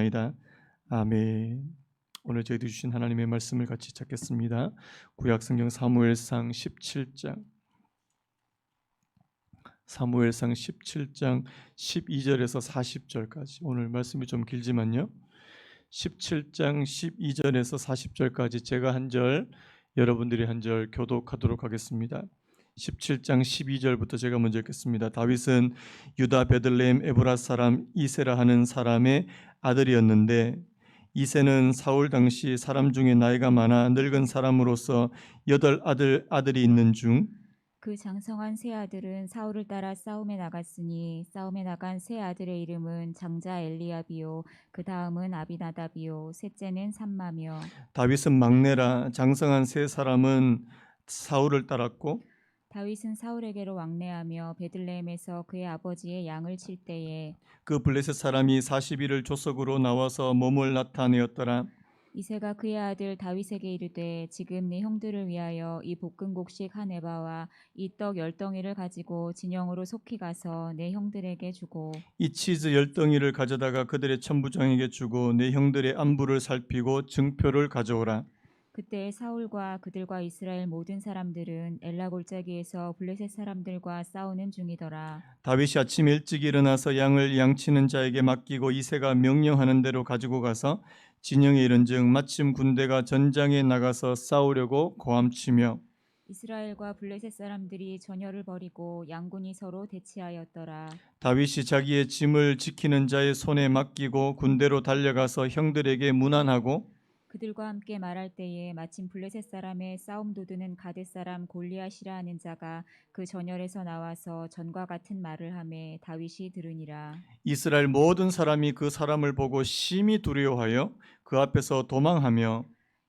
기도하옵나이다. 아멘. 오늘 저희들 주신 하나님의 말씀을 같이 찾겠습니다. 구약성경 사무엘상 17장 12절에서 40절까지. 오늘 말씀이 좀 길지만요, 17장 12절에서 40절까지 제가 한 절, 여러분들이 한 절 교독하도록 하겠습니다. 17장 12절부터 제가 먼저 읽겠습니다. 다윗은 유다 베들레헴 에브라 사람 이세라 하는 사람의 아들이었는데, 이세는 사울 당시 사람 중에 나이가 많아 늙은 사람으로서 8아들이 있는 중 그 장성한 세 아들은 사울을 따라 싸움에 나갔으니 싸움에 나간 세 아들의 이름은 장자 엘리압이요 그 다음은 아비나답이요 셋째는 삼마며 다윗은 막내라. 장성한 세 사람은 사울을 따랐고 다윗은 사울에게로 왕래하며 베들레헴에서 그의 아버지의 양을 칠 때에 그 블레셋 사람이 40일을 조석으로 나와서 몸을 나타내었더라. 이새가 그의 아들 다윗에게 이르되 지금 네 형들을 위하여 이 볶은 곡식 한 에바와 이 떡 10덩이를 가지고 진영으로 속히 가서 내 형들에게 주고 이 치즈 10덩이를 가져다가 그들의 천부장에게 주고 내 형들의 안부를 살피고 증표를 가져오라. 그때 사울과 그들과 이스라엘 모든 사람들은 엘라 골짜기에서 블레셋 사람들과 싸우는 중이더라. 다윗이 아침 일찍 일어나서 양을 양치는 자에게 맡기고 이새가 명령하는 대로 가지고 가서 진영에 이른즉 마침 군대가 전장에 나가서 싸우려고 고함치며 이스라엘과 블레셋 사람들이 전열을 벌이고 양군이 서로 대치하였더라. 다윗이 자기의 짐을 지키는 자의 손에 맡기고 군대로 달려가서 형들에게 문안하고 그들과 함께 말할 때에 마침 블레셋 사람의 싸움 도두는 가뎃 사람 골리앗이라 하는 자가 그 전열에서 나와서 전과 같은 말을 하매 다윗이 들으니라. 이스라엘 모든 사람이 그 사람을 보고 심히 두려워하여 그 앞에서 도망하며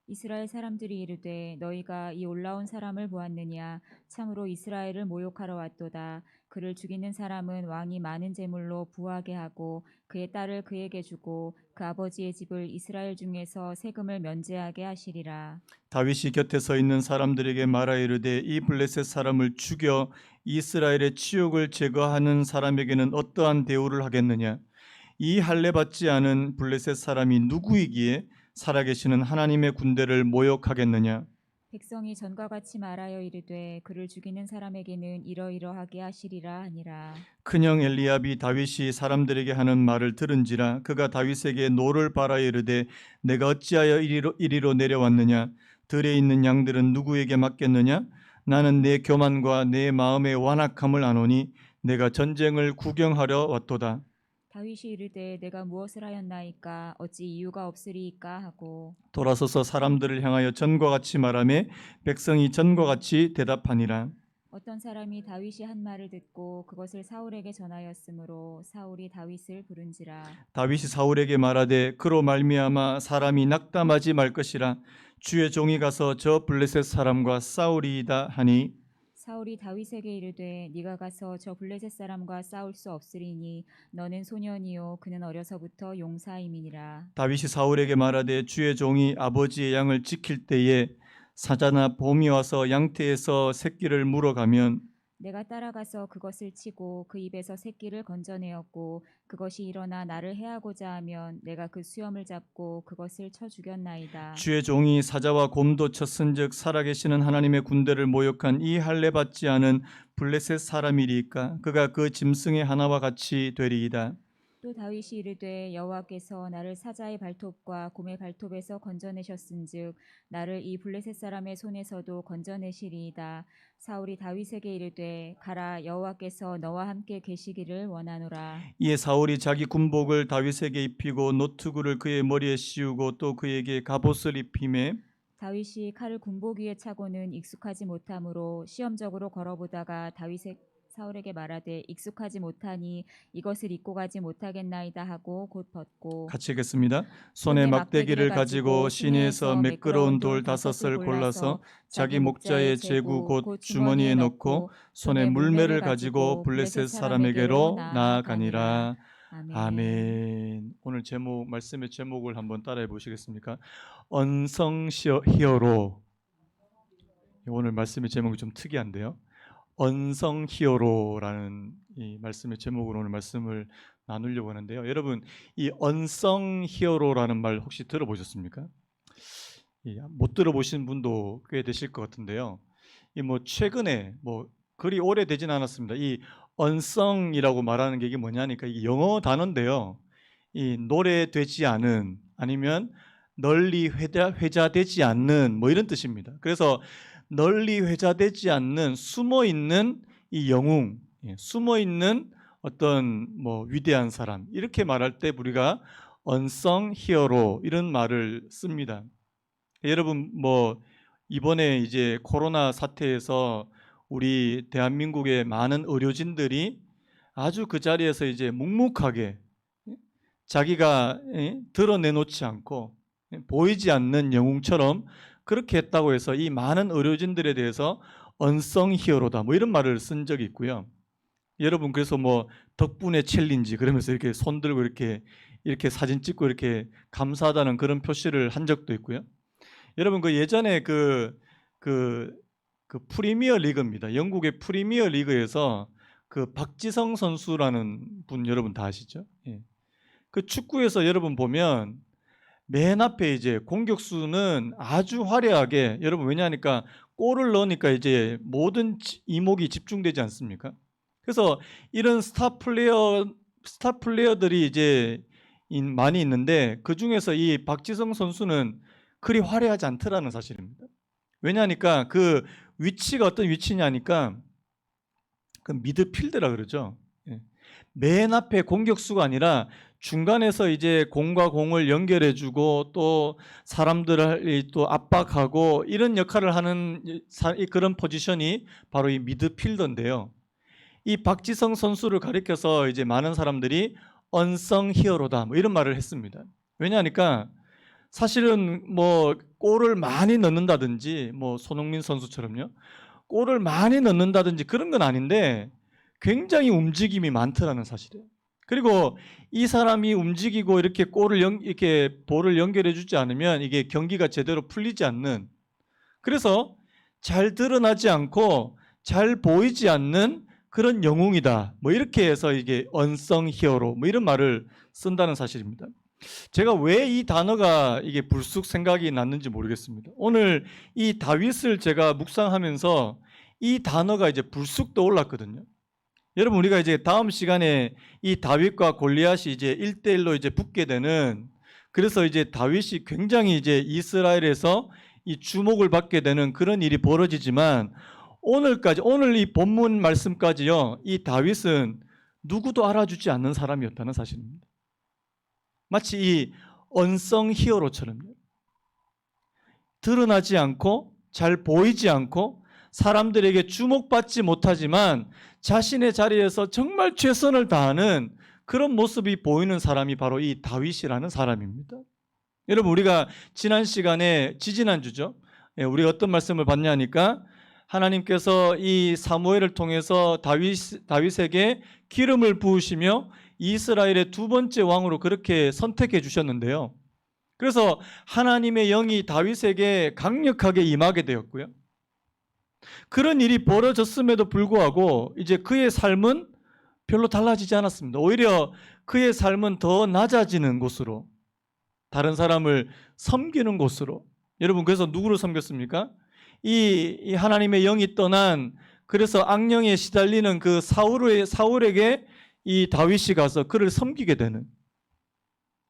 이스라엘 사람들이 이르되 너희가 이 올라온 사람을 보았느냐 참으로 이스라엘을 모욕하러 왔도다. 그를 죽이는 사람은 왕이 많은 제물로 부하게 하고 그의 딸을 그에게 주고 그 아버지의 집을 이스라엘 중에서 세금을 면제하게 하시리라. 다윗이 곁에 서 있는 사람들에게 말하 이르되 이 블레셋 사람을 죽여 이스라엘의 치욕을 제거하는 사람에게는 어떠한 대우를 하겠느냐? 이 할례 받지 않은 블레셋 사람이 누구이기에 살아계시는 하나님의 군대를 모욕하겠느냐? 백성이 전과 같이 말하여 이르되 그를 죽이는 사람에게는 이러이러하게 하시리라 하니라. 큰형 엘리압이 다윗이 사람들에게 하는 말을 들은지라 그가 다윗에게 노를 바라 이르되 내가 어찌하여 이리로 내려왔느냐? 들에 있는 양들은 누구에게 맡겠느냐? 나는 내 교만과 내 마음의 완악함을 아노니 내가 전쟁을 구경하려 왔도다. 다윗이 이르되 내가 무엇을 하였나이까 어찌 이유가 없으리이까 하고 돌아서서 사람들을 향하여 전과 같이 말하며 백성이 전과 같이 대답하니라. 어떤 사람이 다윗이 한 말을 듣고 그것을 사울에게 전하였으므로 사울이 다윗을 부른지라. 다윗이 사울에게 말하되 그로 말미암아 사람이 낙담하지 말 것이라. 주의 종이 가서 저 블레셋 사람과 싸우리이다 하니 사울이 다윗에게 이르되 네가 가서 저 블레셋 사람과 싸울 수 없으리니 너는 소년이요 그는 어려서부터 용사임이니라. 다윗이 사울에게 말하되 주의 종이 아버지의 양을 지킬 때에 사자나 봄이 와서 양태에서 새끼를 물어가면 내가 따라가서 그것을 치고 그 입에서 새끼를 건져내었고 그것이 일어나 나를 해하고자 하면 내가 그 수염을 잡고 그것을 쳐 죽였나이다. 주의 종이 사자와 곰도 쳤은즉 살아계시는 하나님의 군대를 모욕한 이 할례 받지 않은 블레셋 사람이리이까 그가 그 짐승의 하나와 같이 되리이다. 또 다윗이 이르되 여호와께서 나를 사자의 발톱과 곰의 발톱에서 건져내셨은즉 나를 이 블레셋 사람의 손에서도 건져내시리이다. 사울이 다윗에게 이르되 가라 여호와께서 너와 함께 계시기를 원하노라. 이에 사울이 자기 군복을 다윗에게 입히고 노투구를 그의 머리에 씌우고 또 그에게 갑옷을 입히매 다윗이 칼을 군복 위에 차고는 익숙하지 못하므로 시험적으로 걸어보다가 다윗의 사울에게 말하되 익숙하지 못하니 이것을 입고 가지 못하겠나이다 하고 곧 벗고 같이 읽겠습니다. 손에 막대기를 가지고 시내에서 매끄러운 돌 5을 골라서 자기 목자의 제구 곧 주머니에 넣고 손에 물매를 가지고 블레셋 사람에게로 나아가니라. 아멘. 오늘 제목, 말씀의 제목을 한번 따라해 보시겠습니까? 언성 히어로. 오늘 말씀의 제목이 좀 특이한데요. 언성 히어로라는 이 말씀의 제목으로 오늘 말씀을 나누려고 하는데요. 여러분, 이 언성 히어로라는 말 혹시 들어보셨습니까? 못 들어보신 분도 꽤 되실 것 같은데요. 이 뭐 최근에 뭐 그리 오래되진 않았습니다. 이 언성이라고 말하는 게 이게 뭐냐니까 이게 영어 단어인데요. 이 노래되지 않은 아니면 널리 회자되지 않는 뭐 이런 뜻입니다. 그래서 널리 회자되지 않는 숨어 있는 이 영웅, 숨어 있는 어떤 뭐 위대한 사람 이렇게 말할 때 우리가 언성 히어로 이런 말을 씁니다. 여러분 뭐 이번에 이제 코로나 사태에서 우리 대한민국의 많은 의료진들이 아주 그 자리에서 이제 묵묵하게 자기가 드러내놓지 않고 보이지 않는 영웅처럼 그렇게 했다고 해서 이 많은 의료진들에 대해서 언성 히어로다 뭐 이런 말을 쓴 적이 있고요. 여러분 그래서 뭐 덕분에 챌린지 그러면서 이렇게 손 들고 이렇게 사진 찍고 이렇게 감사하다는 그런 표시를 한 적도 있고요. 여러분 그 예전에 그 프리미어 리그입니다. 영국의 프리미어 리그에서 그 박지성 선수라는 분 여러분 다 아시죠? 예. 그 축구에서 여러분 보면 맨 앞에 이제 공격수는 아주 화려하게 여러분 왜냐하니까 골을 넣으니까 이제 모든 이목이 집중되지 않습니까? 그래서 이런 스타 플레이어들이 이제 많이 있는데 그 중에서 이 박지성 선수는 그리 화려하지 않더라는 사실입니다. 왜냐하니까 그 위치가 어떤 위치냐니까 그 미드필드라 그러죠. 맨 앞에 공격수가 아니라 중간에서 이제 공과 공을 연결해주고 또 사람들을 또 압박하고 이런 역할을 하는 그런 포지션이 바로 이 미드필더인데요. 이 박지성 선수를 가리켜서 이제 많은 사람들이 언성 히어로다 뭐 이런 말을 했습니다. 왜냐하니까 사실은 뭐 골을 많이 넣는다든지 뭐 손흥민 선수처럼요 골을 많이 넣는다든지 그런 건 아닌데 굉장히 움직임이 많더라는 사실이에요. 그리고 이 사람이 움직이고 이렇게 이렇게 볼을 연결해 주지 않으면 이게 경기가 제대로 풀리지 않는 그래서 잘 드러나지 않고 잘 보이지 않는 그런 영웅이다. 뭐 이렇게 해서 이게 언성 히어로 뭐 이런 말을 쓴다는 사실입니다. 제가 왜 이 단어가 이게 불쑥 생각이 났는지 모르겠습니다. 오늘 이 다윗을 제가 묵상하면서 이 단어가 이제 불쑥 떠올랐거든요. 여러분 우리가 이제 다음 시간에 이 다윗과 골리앗이 이제 1대1로 이제 붙게 되는 그래서 이제 다윗이 굉장히 이제 이스라엘에서 이 주목을 받게 되는 그런 일이 벌어지지만 오늘 이 본문 말씀까지요. 이 다윗은 누구도 알아주지 않는 사람이었다는 사실입니다. 마치 이 언성 히어로처럼요. 드러나지 않고 잘 보이지 않고 사람들에게 주목받지 못하지만 자신의 자리에서 정말 최선을 다하는 그런 모습이 보이는 사람이 바로 이 다윗이라는 사람입니다. 여러분 우리가 지지난주죠. 우리가 어떤 말씀을 받냐니까 하나님께서 이 사무엘을 통해서 다윗에게 기름을 부으시며 이스라엘의 두 번째 왕으로 그렇게 선택해 주셨는데요. 그래서 하나님의 영이 다윗에게 강력하게 임하게 되었고요. 그런 일이 벌어졌음에도 불구하고 이제 그의 삶은 별로 달라지지 않았습니다. 오히려 그의 삶은 더 낮아지는 곳으로 다른 사람을 섬기는 곳으로 여러분 그래서 누구를 섬겼습니까? 이 하나님의 영이 떠난 그래서 악령에 시달리는 그 사울에게 이 다윗이 가서 그를 섬기게 되는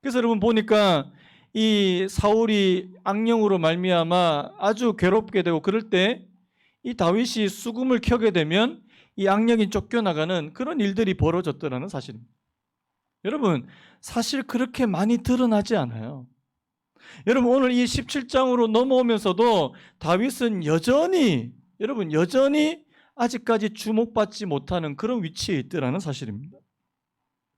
그래서 여러분 보니까 이 사울이 악령으로 말미암아 아주 괴롭게 되고 그럴 때 이 다윗이 수금을 켜게 되면 이 악령이 쫓겨나가는 그런 일들이 벌어졌더라는 사실입니다. 여러분 사실 그렇게 많이 드러나지 않아요. 여러분 오늘 이 17장으로 넘어오면서도 다윗은 여전히 아직까지 주목받지 못하는 그런 위치에 있더라는 사실입니다.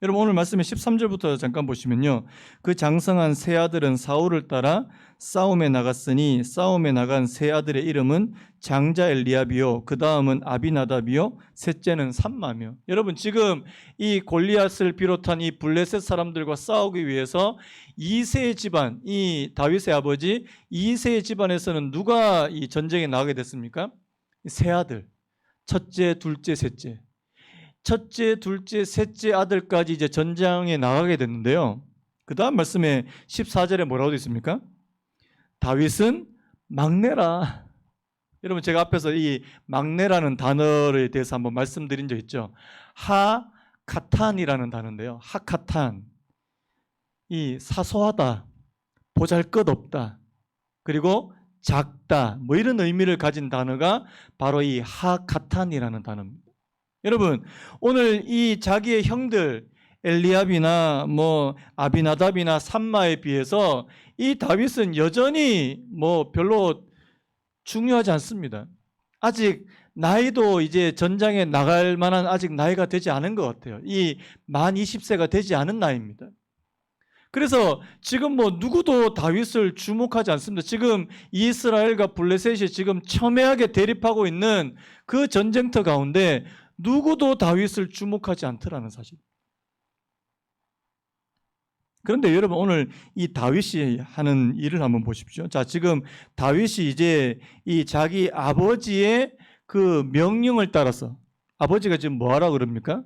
여러분 오늘 말씀의 13절부터 잠깐 보시면요. 그 장성한 세 아들은 사울을 따라 싸움에 나갔으니 싸움에 나간 세 아들의 이름은 장자 엘리압이요 그 다음은 아비나답이요 셋째는 삼마며. 여러분 지금 이 골리앗을 비롯한 이 블레셋 사람들과 싸우기 위해서 이세 집안, 이 다윗의 아버지 이세 집안에서는 누가 이 전쟁에 나가게 됐습니까? 세 아들, 첫째, 둘째, 셋째. 첫째, 둘째, 셋째 아들까지 이제 전장에 나가게 됐는데요. 그 다음 말씀에 14절에 뭐라고 되어 있습니까? 다윗은 막내라. 여러분 제가 앞에서 이 막내라는 단어에 대해서 한번 말씀드린 적 있죠. 하카탄이라는 단어인데요. 하카탄. 이 사소하다, 보잘것없다, 그리고 작다, 뭐 이런 의미를 가진 단어가 바로 이 하카탄이라는 단어입니다. 여러분 오늘 이 자기의 형들 엘리압이나 뭐 아비나답이나 삼마에 비해서 이 다윗은 여전히 뭐 별로 중요하지 않습니다. 아직 나이도 이제 전장에 나갈 만한 아직 나이가 되지 않은 것 같아요. 이 만 20세가 되지 않은 나이입니다. 그래서 지금 뭐 누구도 다윗을 주목하지 않습니다. 지금 이스라엘과 블레셋이 지금 첨예하게 대립하고 있는 그 전쟁터 가운데 누구도 다윗을 주목하지 않더라는 사실. 그런데 여러분 오늘 이 다윗이 하는 일을 한번 보십시오. 자, 지금 다윗이 이제 이 자기 아버지의 그 명령을 따라서 아버지가 지금 뭐 하라고 그럽니까?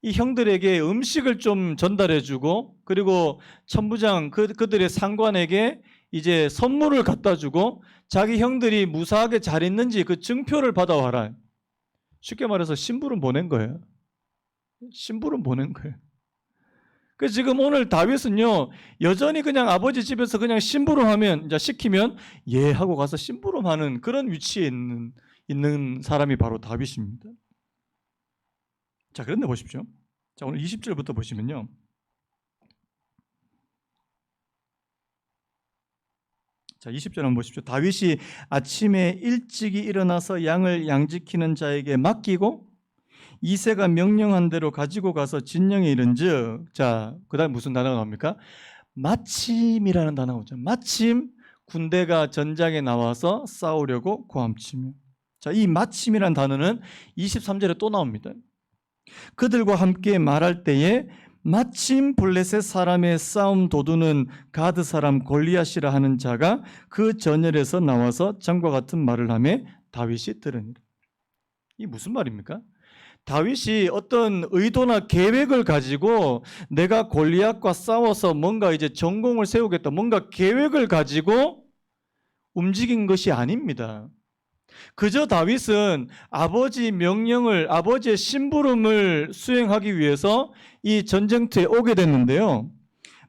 이 형들에게 음식을 좀 전달해주고 그리고 천부장 그들의 상관에게 이제 선물을 갖다 주고 자기 형들이 무사하게 잘 있는지 그 증표를 받아와라. 쉽게 말해서 심부름 보낸 거예요. 심부름 보낸 거예요. 그래서 지금 오늘 다윗은요 여전히 그냥 아버지 집에서 그냥 심부름하면 이제 시키면 예 하고 가서 심부름하는 그런 위치에 있는 사람이 바로 다윗입니다. 자, 그런데 보십시오. 자, 오늘 20절부터 보시면요. 자, 20절 한번 보십시오. 다윗이 아침에 일찍이 일어나서 양을 양지키는 자에게 맡기고 이새가 명령한 대로 가지고 가서 진영에 이른즉, 자, 그다음 무슨 단어가 나옵니까? 마침이라는 단어가 오죠. 마침 군대가 전장에 나와서 싸우려고 고함치며. 자, 이 마침이라는 단어는 23절에 또 나옵니다. 그들과 함께 말할 때에 마침 블레셋 사람의 싸움 도두는 가드 사람 골리앗이라 하는 자가 그 전열에서 나와서 전과 같은 말을 하며 다윗이 들으니라. 이 무슨 말입니까? 다윗이 어떤 의도나 계획을 가지고 내가 골리앗과 싸워서 뭔가 이제 전공을 세우겠다, 뭔가 계획을 가지고 움직인 것이 아닙니다. 그저 다윗은 아버지 명령을, 아버지의 심부름을 수행하기 위해서 이 전쟁터에 오게 됐는데요.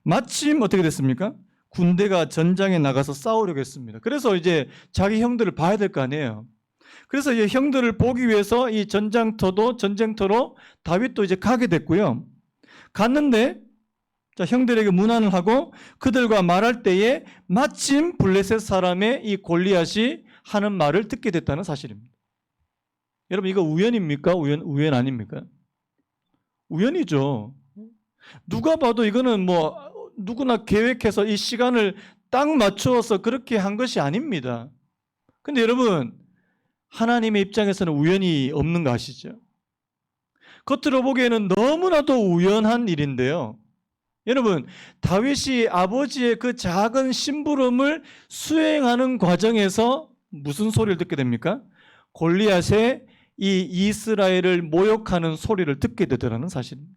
마침 어떻게 됐습니까? 군대가 전장에 나가서 싸우려고 했습니다. 그래서 이제 자기 형들을 봐야 될 거 아니에요. 그래서 이 형들을 보기 위해서 이 전쟁터로 다윗도 이제 가게 됐고요. 갔는데 자, 형들에게 문안을 하고 그들과 말할 때에 마침 블레셋 사람의 이 골리앗이 하는 말을 듣게 됐다는 사실입니다. 여러분 이거 우연입니까? 우연 아닙니까? 우연이죠. 누가 봐도 이거는 뭐 누구나 계획해서 이 시간을 딱 맞추어서 그렇게 한 것이 아닙니다. 근데 여러분 하나님의 입장에서는 우연이 없는 거 아시죠? 겉으로 보기에는 너무나도 우연한 일인데요. 여러분 다윗이 아버지의 그 작은 심부름을 수행하는 과정에서 무슨 소리를 듣게 됩니까? 골리앗의 이 이스라엘을 모욕하는 소리를 듣게 되더라는 사실입니다.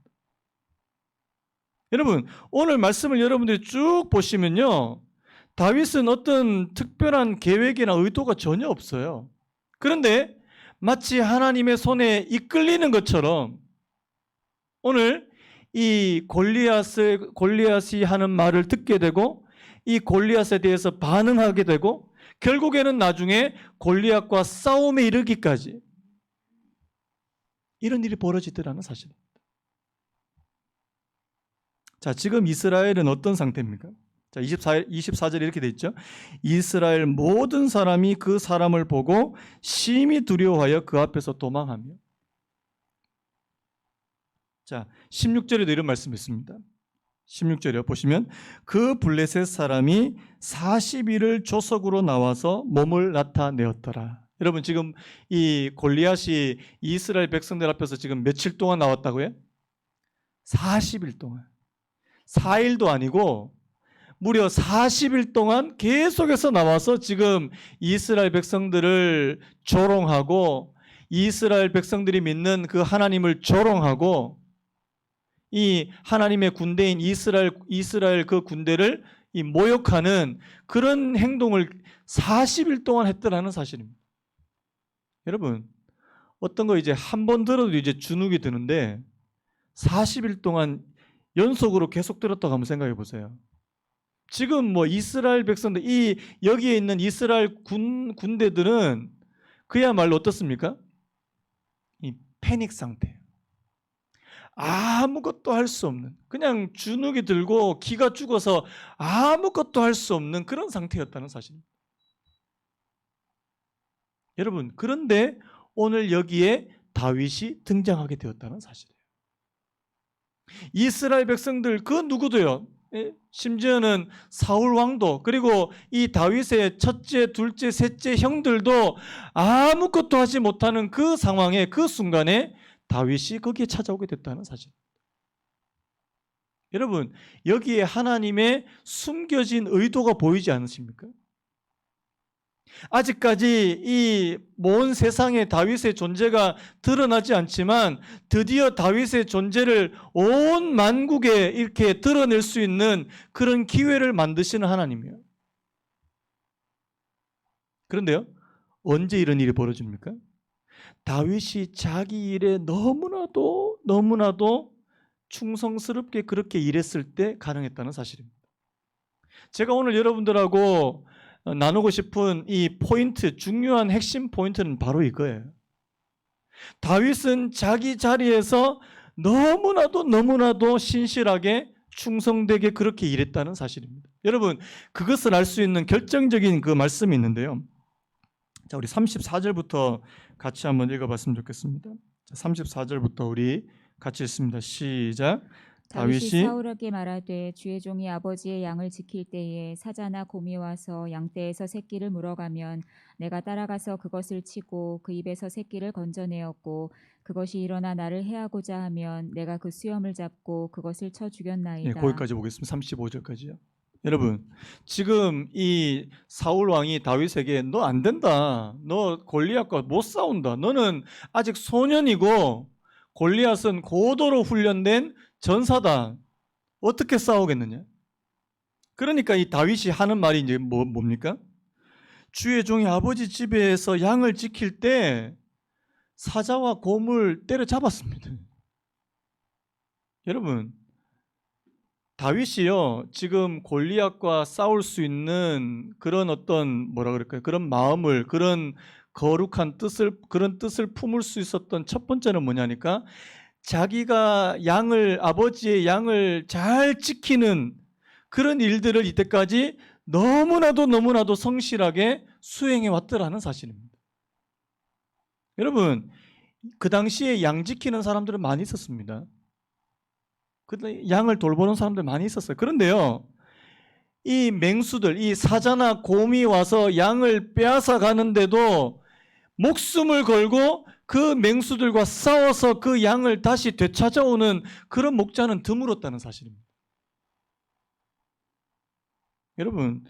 여러분 오늘 말씀을 여러분들이 쭉 보시면요, 다윗은 어떤 특별한 계획이나 의도가 전혀 없어요. 그런데 마치 하나님의 손에 이끌리는 것처럼 오늘 이 골리앗이 하는 말을 듣게 되고 이 골리앗에 대해서 반응하게 되고 결국에는 나중에 골리앗과 싸움에 이르기까지 이런 일이 벌어지더라는 사실입니다. 자, 지금 이스라엘은 어떤 상태입니까? 자, 24절에 이렇게 돼 있죠. 이스라엘 모든 사람이 그 사람을 보고 심히 두려워하여 그 앞에서 도망하며. 자, 16절에도 이런 말씀이 있습니다. 16절에 보시면 그 블레셋 사람이 40일을 조석으로 나와서 몸을 나타내었더라. 여러분 지금 이 골리앗이 이스라엘 백성들 앞에서 지금 며칠 동안 나왔다고요? 40일 동안. 4일도 아니고 무려 40일 동안 계속해서 나와서 지금 이스라엘 백성들을 조롱하고 이스라엘 백성들이 믿는 그 하나님을 조롱하고 이 하나님의 군대인 이스라엘 그 군대를 이 모욕하는 그런 행동을 40일 동안 했더라는 사실입니다. 여러분, 어떤 거 이제 한 번 들어도 이제 주눅이 드는데 40일 동안 연속으로 계속 들었다고 한번 생각해 보세요. 지금 뭐 이스라엘 백성들, 이 여기에 있는 이스라엘 군대들은 그야말로 어떻습니까? 이 패닉 상태. 아무것도 할 수 없는, 그냥 주눅이 들고 기가 죽어서 아무것도 할 수 없는 그런 상태였다는 사실입니다. 여러분, 그런데 오늘 여기에 다윗이 등장하게 되었다는 사실이에요. 이스라엘 백성들 그 누구도요, 심지어는 사울 왕도, 그리고 이 다윗의 첫째, 둘째, 셋째 형들도 아무것도 하지 못하는 그 상황에, 그 순간에 다윗이 거기에 찾아오게 됐다는 사실. 여러분, 여기에 하나님의 숨겨진 의도가 보이지 않으십니까? 아직까지 이 온 세상에 다윗의 존재가 드러나지 않지만 드디어 다윗의 존재를 온 만국에 이렇게 드러낼 수 있는 그런 기회를 만드시는 하나님이에요. 그런데요, 언제 이런 일이 벌어집니까? 다윗이 자기 일에 너무나도 충성스럽게 그렇게 일했을 때 가능했다는 사실입니다. 제가 오늘 여러분들하고 나누고 싶은 이 포인트, 중요한 핵심 포인트는 바로 이거예요. 다윗은 자기 자리에서 너무나도 신실하게 충성되게 그렇게 일했다는 사실입니다. 여러분, 그것을 알 수 있는 결정적인 그 말씀이 있는데요. 자, 우리 34절부터 같이 한번 읽어봤으면 좋겠습니다. 34절부터 우리 같이 읽습니다. 시작. 다윗이 사울에게 말하되 주의 종이 아버지의 양을 지킬 때에 사자나 곰이 와서 양떼에서 새끼를 물어가면 내가 따라가서 그것을 치고 그 입에서 새끼를 건져내었고 그것이 일어나 나를 해하고자 하면 내가 그 수염을 잡고 그것을 쳐 죽였나이다. 네, 거기까지 보겠습니다. 35절까지요. 여러분, 지금 이 사울 왕이 다윗에게 너 안 된다, 너 골리앗과 못 싸운다, 너는 아직 소년이고 골리앗은 고도로 훈련된 전사다, 어떻게 싸우겠느냐. 그러니까 이 다윗이 하는 말이 이제 뭡니까? 주의 종이 아버지 집에서 양을 지킬 때 사자와 곰을 때려잡았습니다. 여러분, 다윗이요, 지금 골리앗과 싸울 수 있는 그런 어떤 그런 마음을, 그런 거룩한 뜻을, 그런 뜻을 품을 수 있었던 첫 번째는 뭐냐니까, 자기가 아버지의 양을 잘 지키는 그런 일들을 이때까지 너무나도 성실하게 수행해 왔더라는 사실입니다. 여러분, 그 당시에 양 지키는 사람들은 많이 있었습니다. 양을 돌보는 사람들 많이 있었어요. 그런데요, 이 맹수들, 이 사자나 곰이 와서 양을 빼앗아 가는데도 목숨을 걸고 그 맹수들과 싸워서 그 양을 다시 되찾아오는 그런 목자는 드물었다는 사실입니다. 여러분,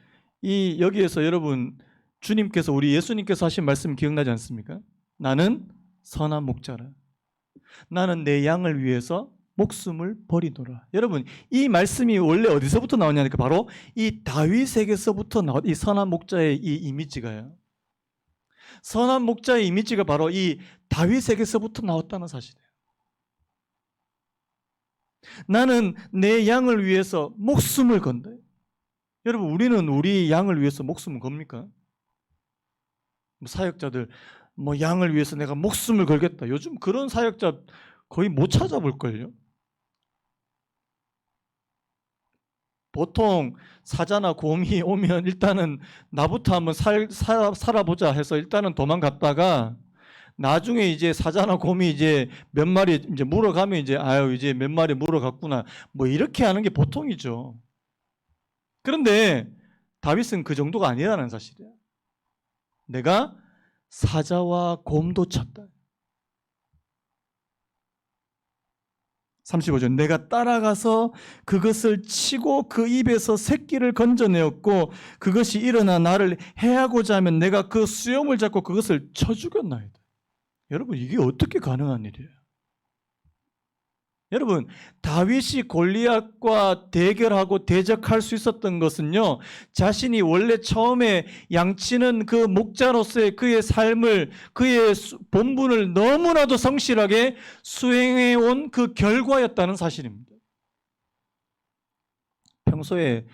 여기에서 여러분, 주님께서, 우리 예수님께서 하신 말씀 기억나지 않습니까? 나는 선한 목자라. 나는 내 양을 위해서 목숨을 버리노라. 여러분, 이 말씀이 원래 어디서부터 나오냐니까 바로 이 다윗에게서부터 나온 이 선한 목자의 이 이미지가요. 선한 목자의 이미지가 바로 이 다윗에게서부터 나왔다는 사실이에요. 나는 내 양을 위해서 목숨을 건다. 여러분, 우리는 우리 양을 위해서 목숨을 겁니까? 사역자들, 양을 위해서 내가 목숨을 걸겠다. 요즘 그런 사역자 거의 못 찾아볼걸요. 보통 사자나 곰이 오면 일단은 나부터 한번 살아보자 해서 일단은 도망갔다가 나중에 이제 사자나 곰이 이제 몇 마리 이제 물어가면 이제 이제 몇 마리 물어갔구나, 이렇게 하는 게 보통이죠. 그런데 다윗은 그 정도가 아니라는 사실이에요. 내가 사자와 곰도 쳤다. 35절, 내가 따라가서 그것을 치고 그 입에서 새끼를 건져내었고 그것이 일어나 나를 해하고자 하면 내가 그 수염을 잡고 그것을 쳐 죽였나이다. 여러분, 이게 어떻게 가능한 일이에요? 여러분, 다윗이 골리앗과 대결하고 대적할 수 있었던 것은요, 자신이 원래 처음에 양치는 그 목자로서의 그의 삶을, 그의 본분을 너무나도 성실하게 수행해 온 그 결과였다는 사실입니다. 평소에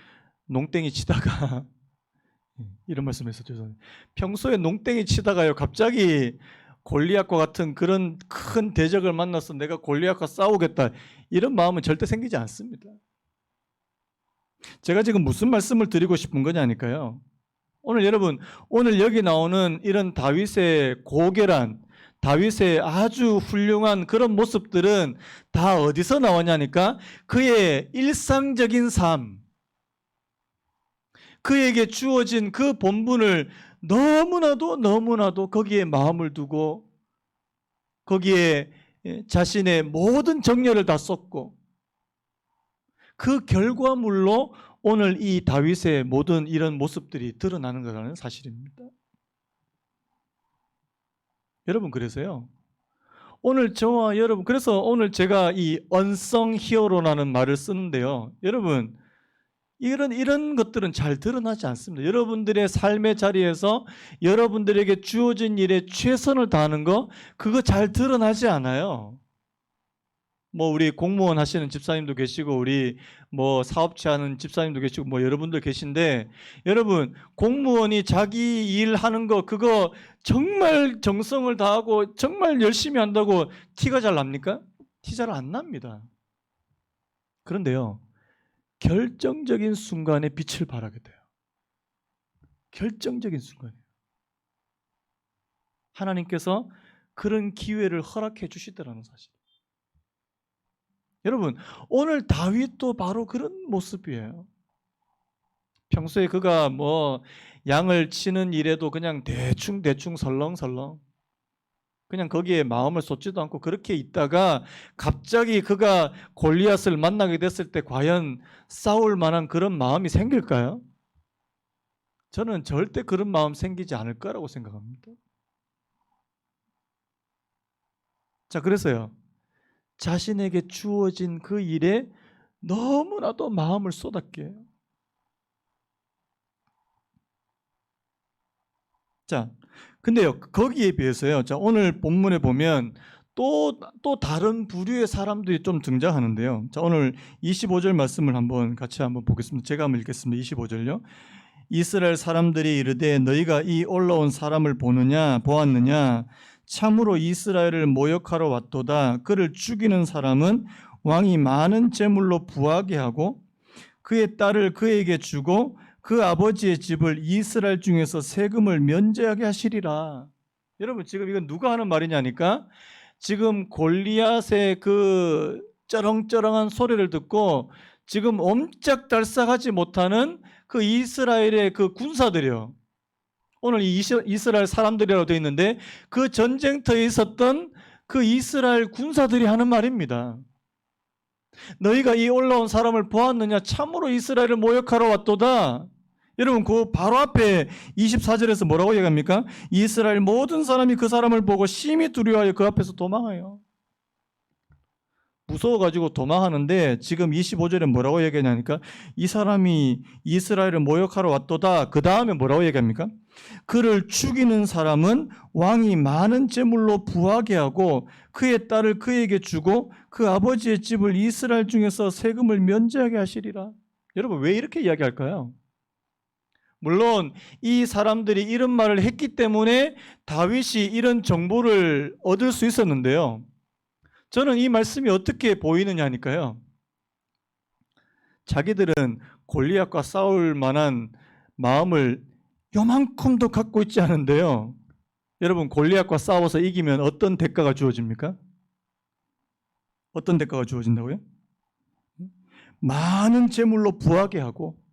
농땡이 치다가 이런 말씀해서 죄송해요. 평소에 농땡이 치다가요, 갑자기 골리앗과 같은 그런 큰 대적을 만나서 내가 골리앗과 싸우겠다, 이런 마음은 절대 생기지 않습니다. 제가 지금 무슨 말씀을 드리고 싶은 거냐니까요. 오늘 여러분, 오늘 여기 나오는 이런 다윗의 고결한, 다윗의 아주 훌륭한 그런 모습들은 다 어디서 나왔냐니까, 그의 일상적인 삶, 그에게 주어진 그 본분을 너무나도 거기에 마음을 두고 거기에 자신의 모든 정열을 다 쏟고, 그 결과물로 오늘 이 다윗의 모든 이런 모습들이 드러나는 거라는 사실입니다. 여러분, 그래서요, 오늘 저와 여러분, 그래서 오늘 제가 이 언성 히어로라는 말을 쓰는데요, 여러분, 이런 것들은 잘 드러나지 않습니다. 여러분들의 삶의 자리에서 여러분들에게 주어진 일에 최선을 다하는 거, 그거 잘 드러나지 않아요. 뭐 우리 공무원 하시는 집사님도 계시고, 우리 뭐 사업체 하는 집사님도 계시고, 뭐 여러분들 계신데, 여러분, 공무원이 자기 일 하는 거 그거 정말 정성을 다하고 정말 열심히 한다고 티가 잘 납니까? 티 잘 안 납니다. 그런데요, 결정적인 순간에 빛을 발하게 돼요. 결정적인 순간에 하나님께서 그런 기회를 허락해 주시더라는 사실. 여러분, 오늘 다윗도 바로 그런 모습이에요. 평소에 그가 뭐 양을 치는 일에도 그냥 대충 설렁설렁 그냥 거기에 마음을 쏟지도 않고 그렇게 있다가 갑자기 그가 골리앗을 만나게 됐을 때 과연 싸울 만한 그런 마음이 생길까요? 저는 절대 그런 마음 생기지 않을 거라고 생각합니다. 자, 그래서요, 자신에게 주어진 그 일에 너무나도 마음을 쏟았게 해요. 자, 근데요, 거기에 비해서요, 자, 오늘 본문에 보면 또 다른 부류의 사람들이 좀 등장하는데요. 자, 오늘 25절 말씀을 같이 보겠습니다. 제가 한번 읽겠습니다. 25절요. 이스라엘 사람들이 이르되 너희가 이 올라온 사람을 보았느냐? 참으로 이스라엘을 모욕하러 왔도다. 그를 죽이는 사람은 왕이 많은 재물로 부하게 하고 그의 딸을 그에게 주고 그 아버지의 집을 이스라엘 중에서 세금을 면제하게 하시리라. 여러분, 지금 이건 누가 하는 말이냐니까, 지금 골리앗의 그 쩌렁쩌렁한 소리를 듣고 지금 옴짝달싹하지 못하는 그 이스라엘의 그 군사들이요, 오늘 이 이스라엘 사람들이라고 되어 있는데 그 전쟁터에 있었던 그 이스라엘 군사들이 하는 말입니다. 너희가 이 올라온 사람을 보았느냐? 참으로 이스라엘을 모욕하러 왔도다. 여러분, 그 바로 앞에 24절에서 뭐라고 얘기합니까? 이스라엘 모든 사람이 그 사람을 보고 심히 두려워하여 그 앞에서 도망해요. 무서워가지고 도망하는데 지금 25절에 뭐라고 얘기하냐니까, 이 사람이 이스라엘을 모욕하러 왔도다. 그 다음에 뭐라고 얘기합니까? 그를 죽이는 사람은 왕이 많은 재물로 부하게 하고 그의 딸을 그에게 주고 그 아버지의 집을 이스라엘 중에서 세금을 면제하게 하시리라. 여러분, 왜 이렇게 이야기할까요? 물론 이 사람들이 이런 말을 했기 때문에 다윗이 이런 정보를 얻을 수 있었는데요, 저는 이 말씀이 어떻게 보이느냐니까요, 자기들은 골리앗과 싸울 만한 마음을 요만큼도 갖고 있지 않은데요, 여러분, 골리앗과 싸워서 이기면 어떤 대가가 주어집니까? 어떤 대가가 주어진다고요? 많은 재물로 부하게 하고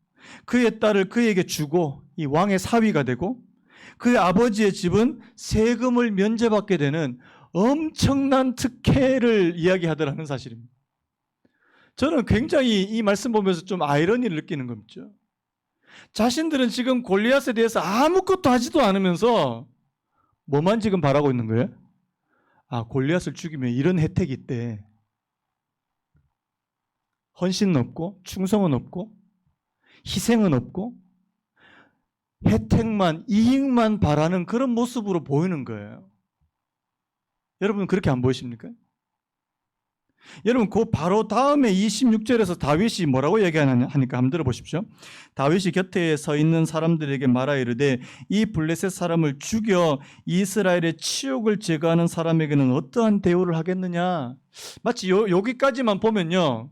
그의 딸을 그에게 주고 이 왕의 사위가 되고 그의 아버지의 집은 세금을 면제받게 되는 엄청난 특혜를 이야기하더라는 사실입니다. 저는 굉장히 이 말씀 보면서 좀 아이러니를 느끼는 겁니다. 자신들은 지금 골리앗에 대해서 아무것도 하지도 않으면서 뭐만 지금 바라고 있는 거예요? 아, 골리앗을 죽이면 이런 혜택이 있대. 헌신은 없고 충성은 없고 희생은 없고 혜택만, 이익만 바라는 그런 모습으로 보이는 거예요. 여러분 그렇게 안 보이십니까? 여러분 그 바로 다음에 26절에서 다윗이 뭐라고 얘기하느냐 하니까 한번 들어보십시오. 다윗이 곁에 서 있는 사람들에게 말하 이르되 이 블레셋 사람을 죽여 이스라엘의 치욕을 제거하는 사람에게는 어떠한 대우를 하겠느냐. 마치 여기까지만 보면요,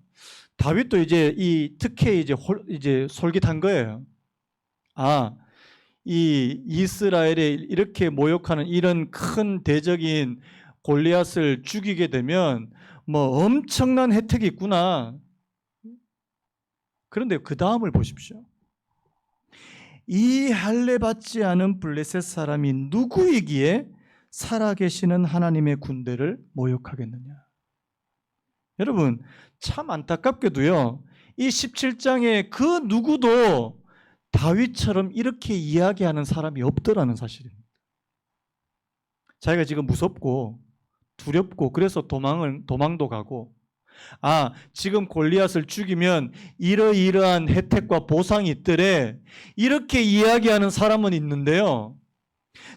다윗도 이제 이 특혜 이제 솔깃한 거예요. 아, 이 이스라엘에 이렇게 모욕하는 이런 큰 대적인 골리앗을 죽이게 되면 뭐 엄청난 혜택이 있구나. 그런데 그 다음을 보십시오. 이 할례 받지 않은 블레셋 사람이 누구이기에 살아계시는 하나님의 군대를 모욕하겠느냐. 여러분 참 안타깝게도요, 이 17장에 그 누구도 다윗처럼 이렇게 이야기하는 사람이 없더라는 사실입니다. 자기가 지금 무섭고 두렵고 그래서 도망도 가고, 아, 지금 골리앗을 죽이면 이러이러한 혜택과 보상이 있더래, 이렇게 이야기하는 사람은 있는데요,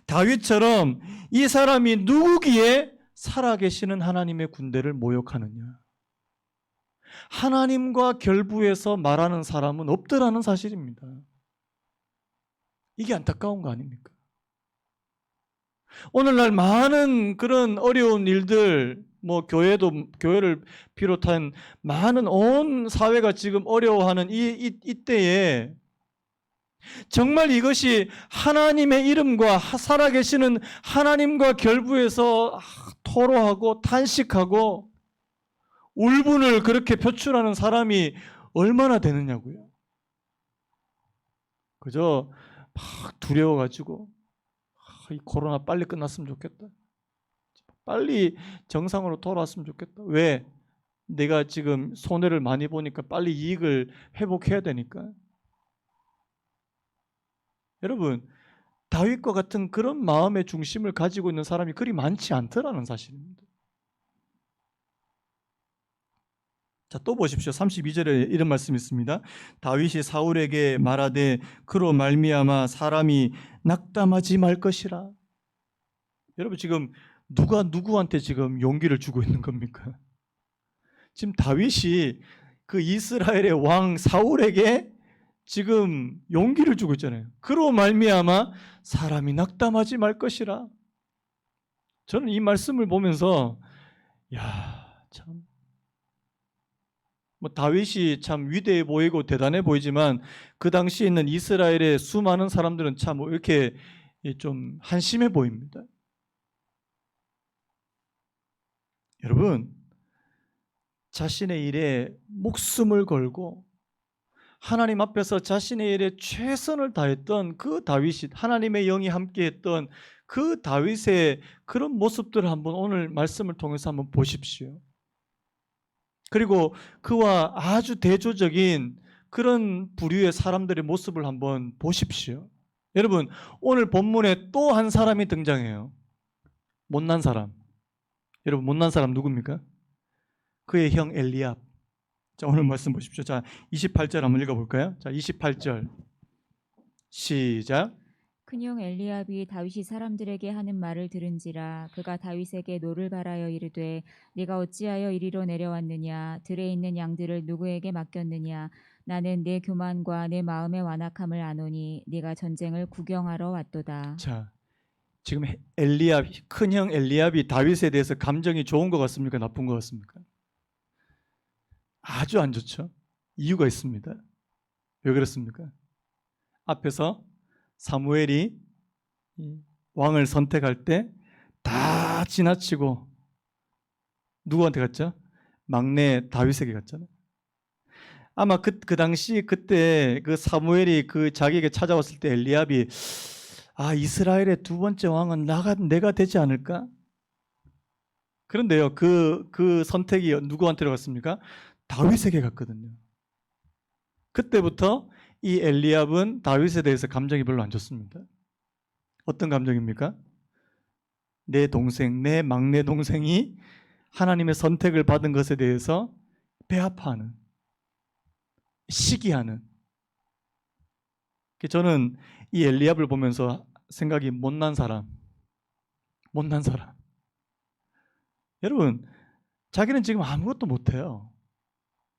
다윗처럼 이 사람이 누구기에 살아계시는 하나님의 군대를 모욕하느냐, 하나님과 결부해서 말하는 사람은 없더라는 사실입니다. 이게 안타까운 거 아닙니까? 오늘날 많은 그런 어려운 일들, 뭐 교회를 비롯한 많은 온 사회가 지금 어려워하는 이때에 정말 이것이 하나님의 이름과 살아계시는 하나님과 결부해서 토로하고 탄식하고 울분을 그렇게 표출하는 사람이 얼마나 되느냐고요. 그저 막 두려워가지고 이 코로나 빨리 끝났으면 좋겠다, 빨리 정상으로 돌아왔으면 좋겠다. 왜? 내가 지금 손해를 많이 보니까 빨리 이익을 회복해야 되니까. 여러분 다윗과 같은 그런 마음의 중심을 가지고 있는 사람이 그리 많지 않더라는 사실입니다. 자, 또 보십시오. 32절에 이런 말씀이 있습니다. 다윗이 사울에게 말하되 그로 말미암아 사람이 낙담하지 말 것이라. 여러분 지금 누가 누구한테 지금 용기를 주고 있는 겁니까? 지금 다윗이 그 이스라엘의 왕 사울에게 지금 용기를 주고 있잖아요. 그로 말미암아 사람이 낙담하지 말 것이라. 저는 이 말씀을 보면서 참, 뭐 다윗이 참 위대해 보이고 대단해 보이지만 그 당시에 있는 이스라엘의 수많은 사람들은 참 이렇게 좀 한심해 보입니다. 여러분 자신의 일에 목숨을 걸고 하나님 앞에서 자신의 일에 최선을 다했던 그 다윗이, 하나님의 영이 함께했던 그 다윗의 그런 모습들을 한번 오늘 말씀을 통해서 한번 보십시오. 그리고 그와 아주 대조적인 그런 부류의 사람들의 모습을 한번 보십시오. 여러분 오늘 본문에 또 한 사람이 등장해요. 못난 사람. 여러분 못난 사람 누굽니까? 그의 형 엘리압. 자, 오늘 말씀 보십시오. 자, 28절 한번 읽어볼까요? 자, 28절 시작. 큰형 엘리압이 다윗이 사람들에게 하는 말을 들은지라 그가 다윗에게 노를 바라여 이르되 네가 어찌하여 이리로 내려왔느냐, 들에 있는 양들을 누구에게 맡겼느냐, 나는 내 교만과 내 마음의 완악함을 아노니 네가 전쟁을 구경하러 왔도다. 자, 지금 엘리압, 큰형 엘리압이 다윗에 대해서 감정이 좋은 것 같습니까? 나쁜 것 같습니까? 아주 안 좋죠. 이유가 있습니다. 왜 그렇습니까? 앞에서 사무엘이 왕을 선택할 때 다 지나치고 누구한테 갔죠? 막내 다윗에게 갔잖아요. 아마 그 당시 그때 그 사무엘이 그 자기에게 찾아왔을 때 엘리압이 이스라엘의 두 번째 왕은 내가 되지 않을까? 그런데요, 그 선택이 누구한테로 갔습니까? 다윗에게 갔거든요. 그때부터 이 엘리압은 다윗에 대해서 감정이 별로 안 좋습니다. 어떤 감정입니까? 내 동생, 내 막내 동생이 하나님의 선택을 받은 것에 대해서 배아파하는, 시기하는. 저는 이 엘리압을 보면서 생각이 못난 사람. 여러분, 자기는 지금 아무것도 못해요.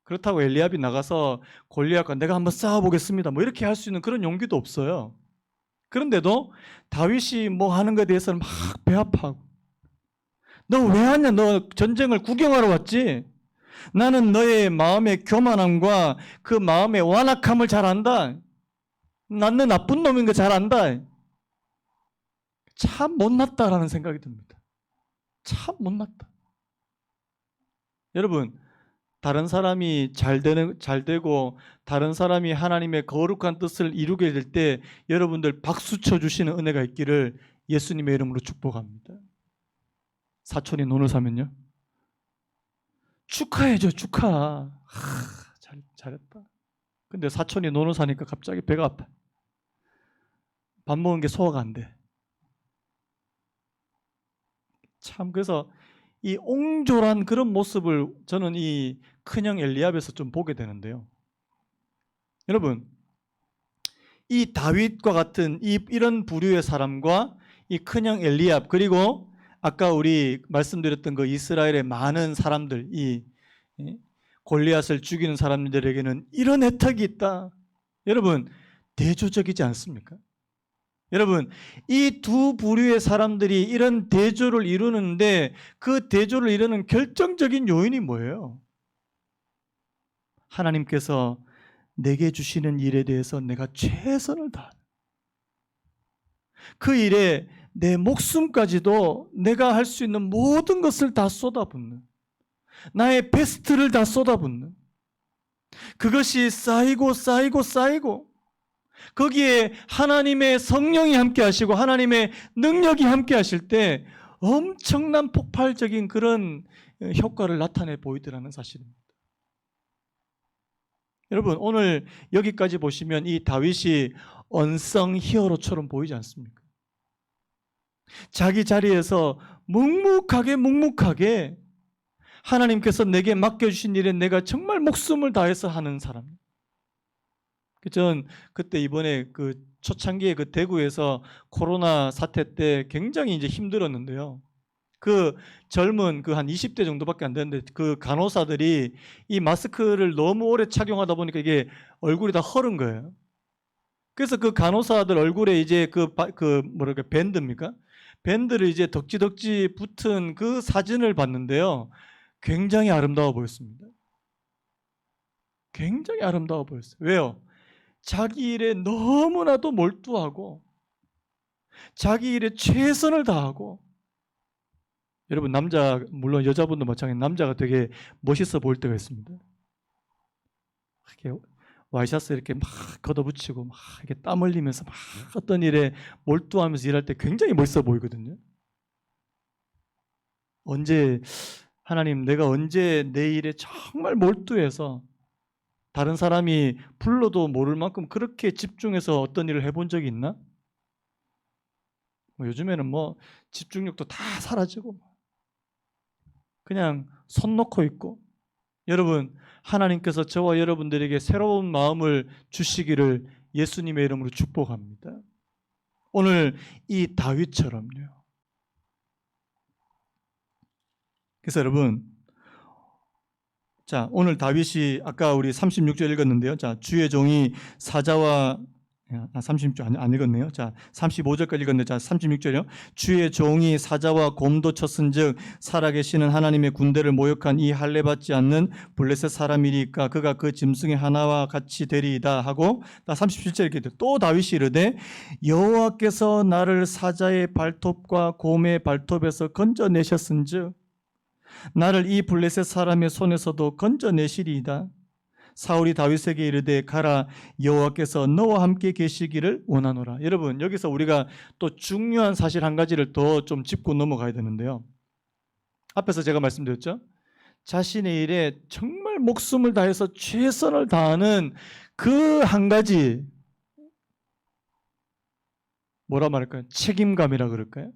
그렇다고 엘리압이 나가서 골리앗과 내가 한번 싸워보겠습니다 뭐 이렇게 할 수 있는 그런 용기도 없어요. 그런데도 다윗이 뭐 하는 것에 대해서는 막 배아파하고, 너 왜 왔냐? 너 전쟁을 구경하러 왔지? 나는 너의 마음의 교만함과 그 마음의 완악함을 잘 안다. 나는 나쁜 놈인 거 잘 안다. 참 못났다라는 생각이 듭니다. 참 못났다. 여러분, 다른 사람이 잘 되고 다른 사람이 하나님의 거룩한 뜻을 이루게 될 때 여러분들 박수 쳐주시는 은혜가 있기를 예수님의 이름으로 축복합니다. 사촌이 논을 사면요? 축하해줘, 축하. 잘했다. 근데 사촌이 논을 사니까 갑자기 배가 아파. 밥 먹은 게 소화가 안 돼. 참, 그래서 이 옹졸한 그런 모습을 저는 이 큰형 엘리압에서 좀 보게 되는데요. 여러분, 이 다윗과 같은 이런 부류의 사람과 이 큰형 엘리압, 그리고 아까 우리 말씀드렸던 그 이스라엘의 많은 사람들, 이 골리앗을 죽이는 사람들에게는 이런 혜택이 있다. 여러분, 대조적이지 않습니까? 여러분, 이 두 부류의 사람들이 이런 대조를 이루는데 그 대조를 이루는 결정적인 요인이 뭐예요? 하나님께서 내게 주시는 일에 대해서 내가 최선을 다하는, 그 일에 내 목숨까지도 내가 할 수 있는 모든 것을 다 쏟아붓는, 나의 베스트를 다 쏟아붓는, 그것이 쌓이고 거기에 하나님의 성령이 함께 하시고 하나님의 능력이 함께 하실 때 엄청난 폭발적인 그런 효과를 나타내 보이더라는 사실입니다. 여러분, 오늘 여기까지 보시면 이 다윗이 언성 히어로처럼 보이지 않습니까? 자기 자리에서 묵묵하게 하나님께서 내게 맡겨주신 일에 내가 정말 목숨을 다해서 하는 사람. 전 그때 이번에 그 초창기에 그 대구에서 코로나 사태 때 굉장히 이제 힘들었는데요. 그 젊은 그 한 20대 정도밖에 안 되는데 그 간호사들이 이 마스크를 너무 오래 착용하다 보니까 이게 얼굴이 다 헐은 거예요. 그래서 그 간호사들 얼굴에 이제 뭐랄까 밴드입니까? 밴드를 이제 덕지덕지 붙은 그 사진을 봤는데요. 굉장히 아름다워 보였습니다. 굉장히 아름다워 보였어요. 왜요? 자기 일에 너무나도 몰두하고 자기 일에 최선을 다하고, 여러분 남자, 물론 여자분도 마찬가지로 남자가 되게 멋있어 보일 때가 있습니다. 이렇게 와이셔츠 이렇게 막 걷어붙이고 막 이렇게 땀 흘리면서 막 어떤 일에 몰두하면서 일할 때 굉장히 멋있어 보이거든요. 하나님, 내가 언제 내 일에 정말 몰두해서 다른 사람이 불러도 모를 만큼 그렇게 집중해서 어떤 일을 해본 적이 있나? 요즘에는 집중력도 다 사라지고 그냥 손 놓고 있고. 여러분, 하나님께서 저와 여러분들에게 새로운 마음을 주시기를 예수님의 이름으로 축복합니다. 오늘 이 다윗처럼요. 그래서 여러분, 자, 오늘 다윗이 아까 우리 36절 읽었는데요. 자, 주의 종이 사자와 36절 안 읽었네요. 자, 35절까지 읽었는데, 자, 36절이요. 주의 종이 사자와 곰도 쳤은즉 살아계시는 하나님의 군대를 모욕한 이 할례 받지 않는 블레셋 사람이리까 그가 그 짐승의 하나와 같이 되리이다 하고, 37절 이렇게 또 다윗이 이르되 여호와께서 나를 사자의 발톱과 곰의 발톱에서 건져내셨은즉 나를 이 블레셋 사람의 손에서도 건져내시리이다. 사울이 다윗에게 이르되 가라, 여호와께서 너와 함께 계시기를 원하노라. 여러분, 여기서 우리가 또 중요한 사실 한 가지를 더 좀 짚고 넘어가야 되는데요. 앞에서 제가 말씀드렸죠. 자신의 일에 정말 목숨을 다해서 최선을 다하는 그 한 가지, 뭐라 말할까요? 책임감이라 그럴까요?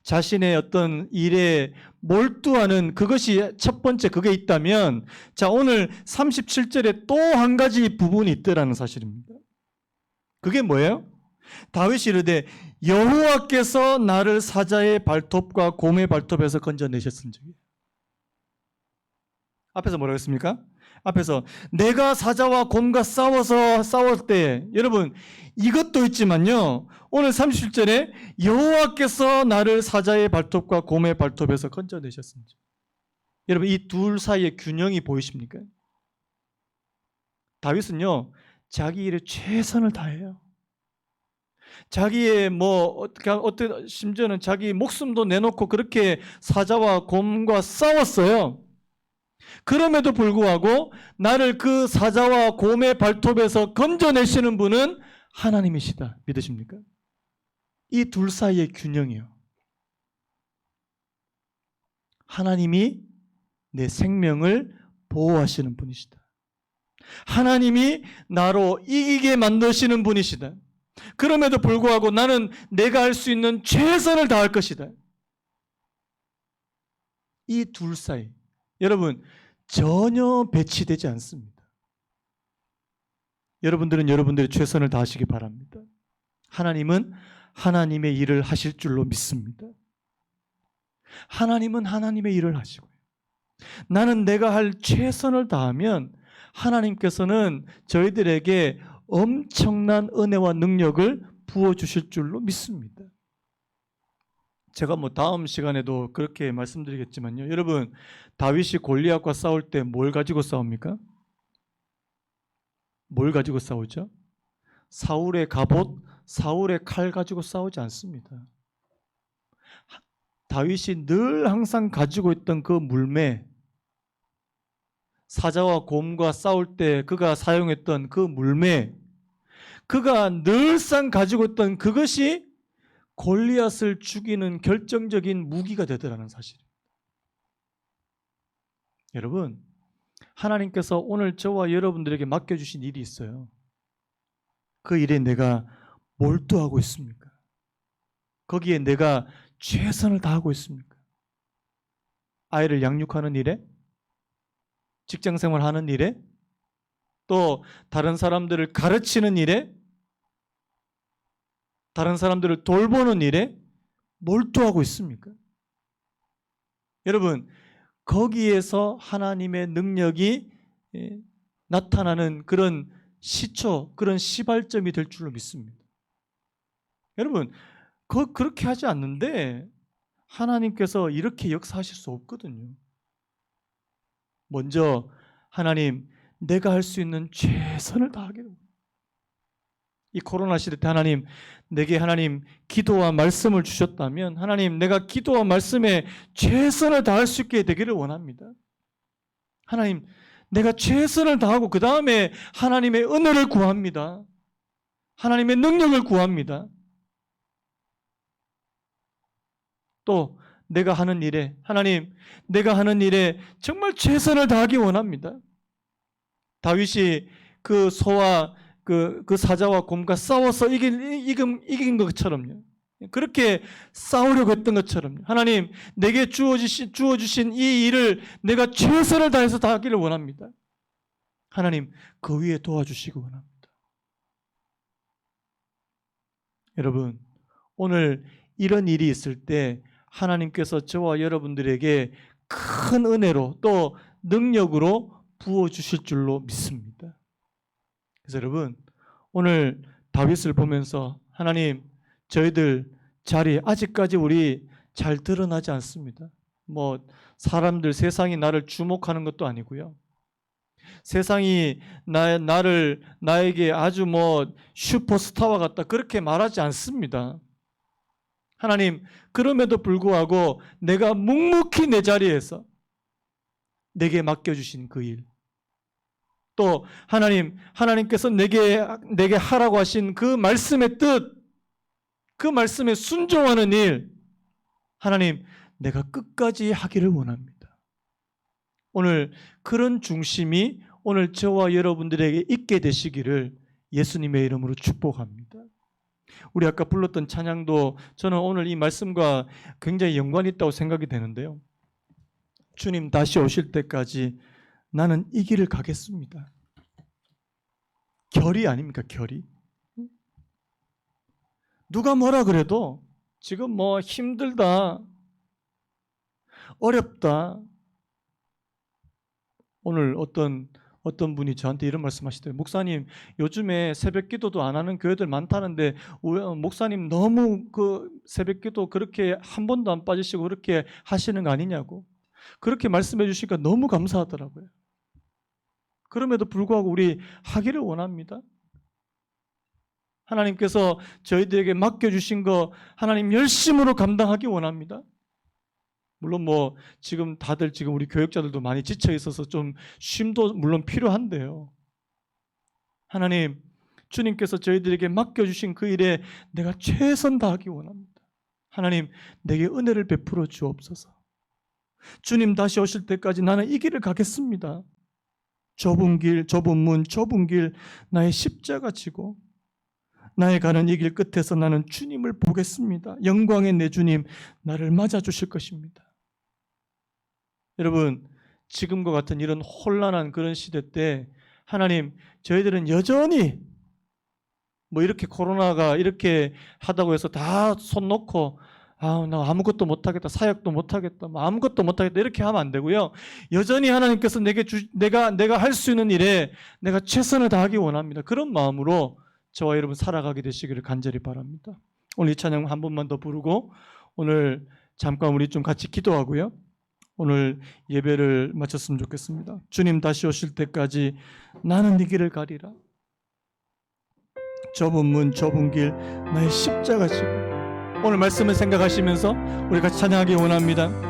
자신의 어떤 일에 몰두하는 그것이 첫 번째 그게 있다면, 자, 오늘 37절에 또 한 가지 부분이 있더라는 사실입니다. 그게 뭐예요? 다윗이 이르되 여호와께서 나를 사자의 발톱과 곰의 발톱에서 건져내셨은즉. 앞에서 뭐라고 했습니까? 앞에서 내가 사자와 곰과 싸울 때, 여러분 이것도 있지만요, 오늘 37절에 여호와께서 나를 사자의 발톱과 곰의 발톱에서 건져내셨습니다. 여러분 이 둘 사이의 균형이 보이십니까? 다윗은요 자기 일에 최선을 다해요. 자기의 어떻게 심지어는 자기 목숨도 내놓고 그렇게 사자와 곰과 싸웠어요. 그럼에도 불구하고 나를 그 사자와 곰의 발톱에서 건져내시는 분은 하나님이시다. 믿으십니까? 이 둘 사이의 균형이요. 하나님이 내 생명을 보호하시는 분이시다. 하나님이 나로 이기게 만드시는 분이시다. 그럼에도 불구하고 나는 내가 할 수 있는 최선을 다할 것이다. 이 둘 사이, 여러분 전혀 배치되지 않습니다. 여러분들은 여러분들의 최선을 다하시기 바랍니다. 하나님은 하나님의 일을 하실 줄로 믿습니다. 하나님은 하나님의 일을 하시고요. 나는 내가 할 최선을 다하면 하나님께서는 저희들에게 엄청난 은혜와 능력을 부어주실 줄로 믿습니다. 제가 다음 시간에도 그렇게 말씀드리겠지만요. 여러분, 다윗이 골리앗과 싸울 때 뭘 가지고 싸웁니까? 뭘 가지고 싸우죠? 사울의 갑옷, 사울의 칼 가지고 싸우지 않습니다. 다윗이 늘 항상 가지고 있던 그 물매, 사자와 곰과 싸울 때 그가 사용했던 그 물매, 그가 늘상 가지고 있던 그것이 골리앗을 죽이는 결정적인 무기가 되더라는 사실입니다. 여러분, 하나님께서 오늘 저와 여러분들에게 맡겨주신 일이 있어요. 그 일에 내가 몰두하고 있습니까? 거기에 내가 최선을 다하고 있습니까? 아이를 양육하는 일에, 직장생활하는 일에, 또 다른 사람들을 가르치는 일에, 다른 사람들을 돌보는 일에 몰두하고 있습니까? 여러분, 거기에서 하나님의 능력이 나타나는 그런 시초, 그런 시발점이 될 줄로 믿습니다. 여러분, 그렇게 하지 않는데 하나님께서 이렇게 역사하실 수 없거든요. 먼저 하나님, 내가 할 수 있는 최선을 다하기를. 이 코로나 시대 때 하나님, 내게 하나님 기도와 말씀을 주셨다면 하나님, 내가 기도와 말씀에 최선을 다할 수 있게 되기를 원합니다. 하나님, 내가 최선을 다하고 그 다음에 하나님의 은혜를 구합니다. 하나님의 능력을 구합니다. 또 내가 하는 일에, 하나님, 내가 하는 일에 정말 최선을 다하기 원합니다. 다윗이 그 소와 그 사자와 곰과 싸워서 이긴 것처럼요. 그렇게 싸우려고 했던 것처럼요. 하나님, 내게 주어주신 이 일을 내가 최선을 다해서 다 하기를 원합니다. 하나님, 그 위에 도와주시기 원합니다. 여러분, 오늘 이런 일이 있을 때 하나님께서 저와 여러분들에게 큰 은혜로 또 능력으로 부어주실 줄로 믿습니다. 그래서 여러분, 오늘 다윗을 보면서 하나님, 저희들 자리 아직까지 우리 잘 드러나지 않습니다. 사람들, 세상이 나를 주목하는 것도 아니고요. 세상이 나에게 아주 슈퍼스타와 같다 그렇게 말하지 않습니다. 하나님, 그럼에도 불구하고 내가 묵묵히 내 자리에서 내게 맡겨주신 그 일, 또 하나님께서 내게 하라고 하신 그 말씀의 뜻, 그 말씀에 순종하는 일, 하나님, 내가 끝까지 하기를 원합니다. 오늘 그런 중심이 오늘 저와 여러분들에게 있게 되시기를 예수님의 이름으로 축복합니다. 우리 아까 불렀던 찬양도 저는 오늘 이 말씀과 굉장히 연관이 있다고 생각이 되는데요. 주님 다시 오실 때까지 나는 이 길을 가겠습니다. 결의 아닙니까? 결의. 누가 뭐라 그래도 지금 뭐 힘들다, 어렵다. 오늘 어떤 분이 저한테 이런 말씀하시더라고요. 목사님, 요즘에 새벽 기도도 안 하는 교회들 많다는데 목사님 너무 그 새벽 기도 그렇게 한 번도 안 빠지시고 그렇게 하시는 거 아니냐고. 그렇게 말씀해 주시니까 너무 감사하더라고요. 그럼에도 불구하고 우리 하기를 원합니다. 하나님께서 저희들에게 맡겨주신 거 하나님 열심으로 감당하기 원합니다. 물론 뭐 지금 다들 지금 우리 교육자들도 많이 지쳐 있어서 좀 쉼도 물론 필요한데요. 하나님, 주님께서 저희들에게 맡겨주신 그 일에 내가 최선 다하기 원합니다. 하나님, 내게 은혜를 베풀어 주옵소서. 주님 다시 오실 때까지 나는 이 길을 가겠습니다. 좁은 길, 좁은 문, 좁은 길 나의 십자가 지고 나의 가는 이 길 끝에서 나는 주님을 보겠습니다. 영광의 내 주님 나를 맞아주실 것입니다. 여러분, 지금과 같은 이런 혼란한 그런 시대 때 하나님, 저희들은 여전히 뭐 이렇게 코로나가 이렇게 하다고 해서 다 손 놓고 나 아무것도 못하겠다, 사역도 못하겠다, 뭐 아무것도 못하겠다 이렇게 하면 안 되고요. 여전히 하나님께서 내가 할 수 있는 일에 내가 최선을 다하기 원합니다. 그런 마음으로 저와 여러분 살아가게 되시기를 간절히 바랍니다. 오늘 이 찬양 한 번만 더 부르고 오늘 잠깐 우리 좀 같이 기도하고요. 오늘 예배를 마쳤으면 좋겠습니다. 주님 다시 오실 때까지 나는 네 길을 가리라. 좁은 문, 좁은 길, 나의 십자가 지고 오늘 말씀을 생각하시면서 우리 같이 찬양하기 원합니다.